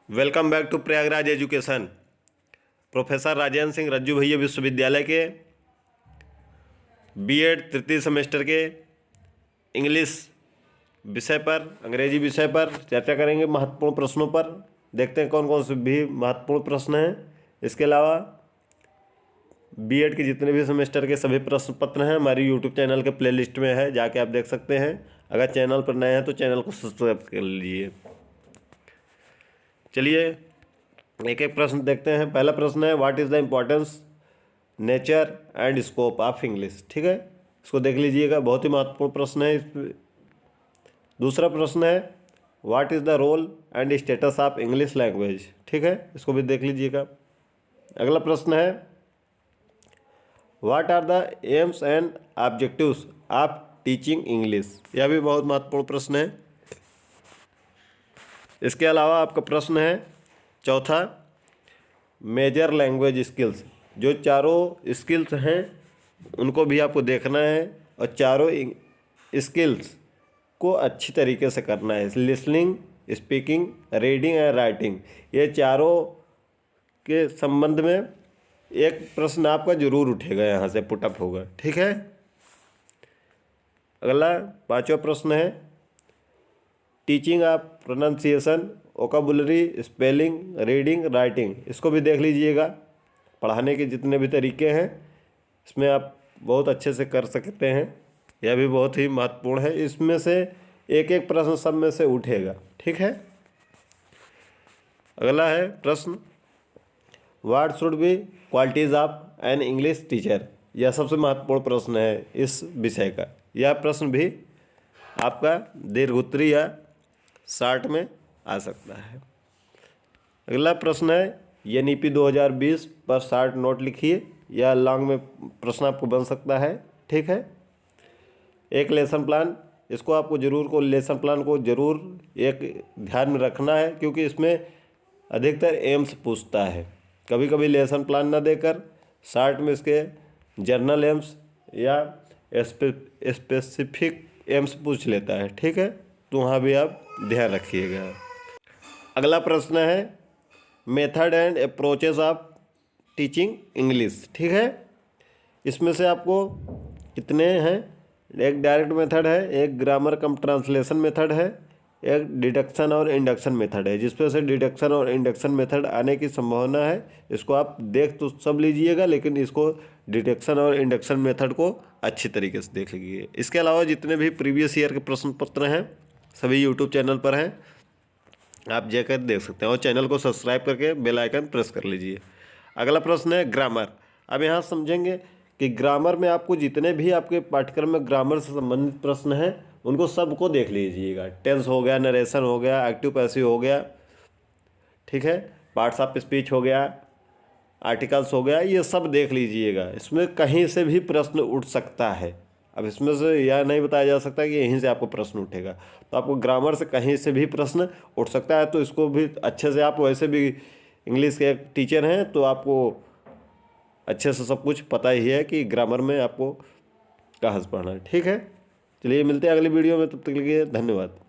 Welcome back to Prayagraj education. Professor Rajendra Singh Rajju Bhaiya विश्वविद्यालय के BEd तृतीय सेमेस्टर के इंग्लिश विषय पर, अंग्रेजी विषय पर चर्चा करेंगे। महत्वपूर्ण प्रश्नों पर देखते हैं कौन कौन से भी महत्वपूर्ण प्रश्न हैं। इसके अलावा बीएड के जितने भी सेमेस्टर के सभी प्रश्न पत्र हैं हमारी यूट्यूब चैनल के प्लेलिस्ट में है, जाके आप देख सकते हैं। अगर चैनल पर नए हैं तो चैनल को सब्सक्राइब कर लीजिए। चलिए एक एक प्रश्न देखते हैं। पहला प्रश्न है, what is the importance, nature and scope of English. ठीक है, इसको देख लीजिएगा, बहुत ही महत्वपूर्ण प्रश्न है। दूसरा प्रश्न है, what is the role and status of English language. ठीक है, इसको भी देख लीजिएगा। अगला प्रश्न है, what are the aims and objectives of teaching English. यह भी बहुत महत्वपूर्ण प्रश्न है। इसके अलावा आपका प्रश्न है चौथा, मेजर लैंग्वेज स्किल्स। जो चारों स्किल्स हैं उनको भी आपको देखना है और चारों स्किल्स को अच्छी तरीके से करना है। Listening, speaking, reading and writing, ये चारों के संबंध में एक प्रश्न आपका जरूर उठेगा, यहाँ से पुटअप होगा। ठीक है, अगला पांचवा प्रश्न है, teaching of pronunciation, vocabulary, spelling, reading, writing. इसको भी देख लीजिएगा। पढ़ाने के जितने भी तरीके हैं इसमें आप बहुत अच्छे से कर सकते हैं। यह भी बहुत ही महत्वपूर्ण है। इसमें से एक एक प्रश्न सब में से उठेगा। ठीक है, अगला है प्रश्न, what should be qualities of an English teacher. यह सबसे महत्वपूर्ण प्रश्न है इस विषय का। यह प्रश्न भी आपका दीर्घोत्तरी या शार्ट में आ सकता है। अगला प्रश्न है, एनईपी 2020 पर शार्ट नोट लिखिए, या लॉन्ग में प्रश्न आपको बन सकता है। ठीक है, एक लेसन प्लान, इसको आपको जरूर लेसन प्लान को जरूर एक ध्यान में रखना है, क्योंकि इसमें अधिकतर एम्स पूछता है। कभी कभी लेसन प्लान ना देकर शार्ट में इसके जर्नल एम्स या स्पेसिफिक एम्स पूछ लेता है। ठीक है, तो वहाँ भी आप ध्यान रखिएगा। अगला प्रश्न है, method and approaches of teaching English. ठीक है, इसमें से आपको कितने हैं, एक डायरेक्ट मेथड है, एक ग्रामर कम ट्रांसलेशन मेथड है, एक डिडक्शन और इंडक्शन मेथड है। जिसमें से डिडक्शन और इंडक्शन मेथड आने की संभावना है। इसको आप देख तो सब लीजिएगा, लेकिन इसको डिडक्शन और इंडक्शन मेथड को अच्छी तरीके से देख लीजिए। इसके अलावा जितने भी प्रीवियस ईयर के प्रश्न पत्र हैं सभी यूट्यूब चैनल पर हैं, आप जाकर देख सकते हैं। और चैनल को सब्सक्राइब करके बेल आइकन प्रेस कर लीजिए। अगला प्रश्न है ग्रामर। अब यहाँ समझेंगे कि ग्रामर में आपको जितने भी आपके पाठ्यक्रम में ग्रामर से संबंधित प्रश्न हैं उनको सबको देख लीजिएगा। टेंस हो गया, नरेशन हो गया, एक्टिव पैसिव हो गया, ठीक है, पार्ट्स ऑफ स्पीच हो गया, आर्टिकल्स हो गया, ये सब देख लीजिएगा। इसमें कहीं से भी प्रश्न उठ सकता है। अब इसमें से यह नहीं बताया जा सकता कि यहीं से आपको प्रश्न उठेगा, तो आपको ग्रामर से कहीं से भी प्रश्न उठ सकता है। तो इसको भी अच्छे से, आप वैसे भी इंग्लिश के एक टीचर हैं तो आपको अच्छे से सब कुछ पता ही है कि ग्रामर में आपको कहाँ से पढ़ना है। ठीक है, चलिए मिलते हैं अगली वीडियो में, तब तक के लिए धन्यवाद।